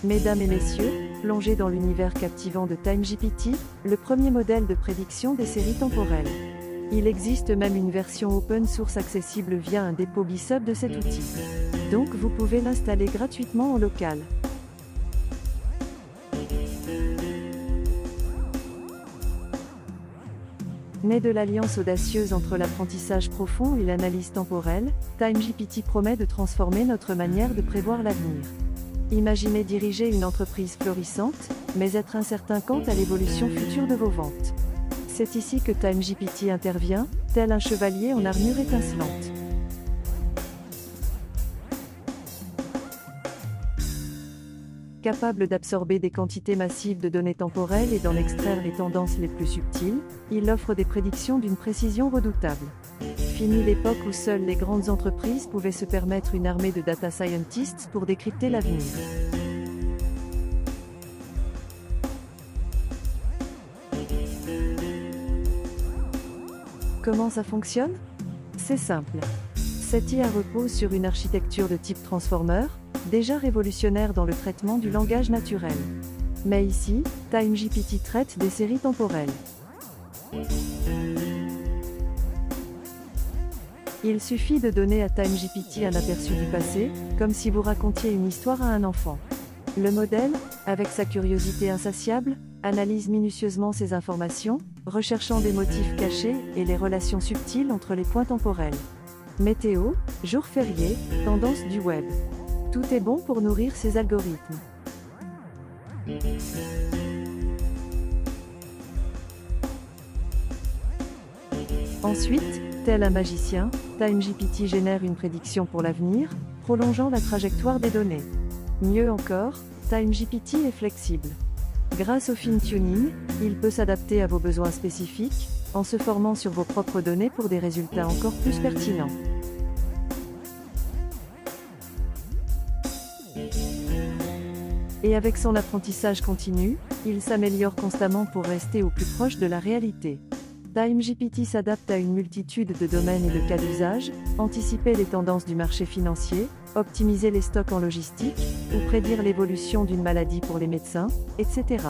Mesdames et messieurs, plongez dans l'univers captivant de TimeGPT, le premier modèle de prédiction des séries temporelles. Il existe même une version open source accessible via un dépôt GitHub de cet outil. Donc vous pouvez l'installer gratuitement en local. Né de l'alliance audacieuse entre l'apprentissage profond et l'analyse temporelle, TimeGPT promet de transformer notre manière de prévoir l'avenir. Imaginez diriger une entreprise florissante, mais être incertain quant à l'évolution future de vos ventes. C'est ici que TimeGPT intervient, tel un chevalier en armure étincelante. Capable d'absorber des quantités massives de données temporelles et d'en extraire les tendances les plus subtiles, il offre des prédictions d'une précision redoutable. Fini l'époque où seules les grandes entreprises pouvaient se permettre une armée de data scientists pour décrypter l'avenir. Comment ça fonctionne? C'est simple. Cette IA repose sur une architecture de type transformer, déjà révolutionnaire dans le traitement du langage naturel. Mais ici, TimeGPT traite des séries temporelles. Il suffit de donner à TimeGPT un aperçu du passé, comme si vous racontiez une histoire à un enfant. Le modèle, avec sa curiosité insatiable, analyse minutieusement ces informations, recherchant des motifs cachés et les relations subtiles entre les points temporels. Météo, jours fériés, tendances du web. Tout est bon pour nourrir ces algorithmes. Ensuite, tel un magicien, TimeGPT génère une prédiction pour l'avenir, prolongeant la trajectoire des données. Mieux encore, TimeGPT est flexible. Grâce au fine-tuning, il peut s'adapter à vos besoins spécifiques, en se formant sur vos propres données pour des résultats encore plus pertinents. Et avec son apprentissage continu, il s'améliore constamment pour rester au plus proche de la réalité. TimeGPT s'adapte à une multitude de domaines et de cas d'usage, anticiper les tendances du marché financier, optimiser les stocks en logistique, ou prédire l'évolution d'une maladie pour les médecins, etc.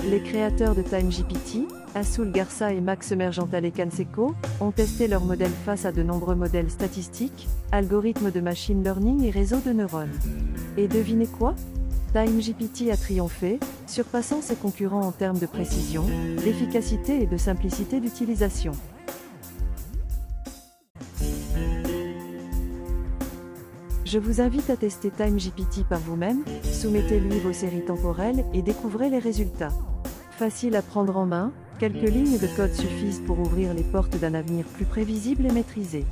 Les créateurs de TimeGPT, Asul Garza et Max Mergentale Canseco, ont testé leur modèle face à de nombreux modèles statistiques, algorithmes de machine learning et réseaux de neurones. Et devinez quoi? TimeGPT a triomphé, surpassant ses concurrents en termes de précision, d'efficacité et de simplicité d'utilisation. Je vous invite à tester TimeGPT par vous-même, soumettez-lui vos séries temporelles et découvrez les résultats. Facile à prendre en main, quelques lignes de code suffisent pour ouvrir les portes d'un avenir plus prévisible et maîtrisé.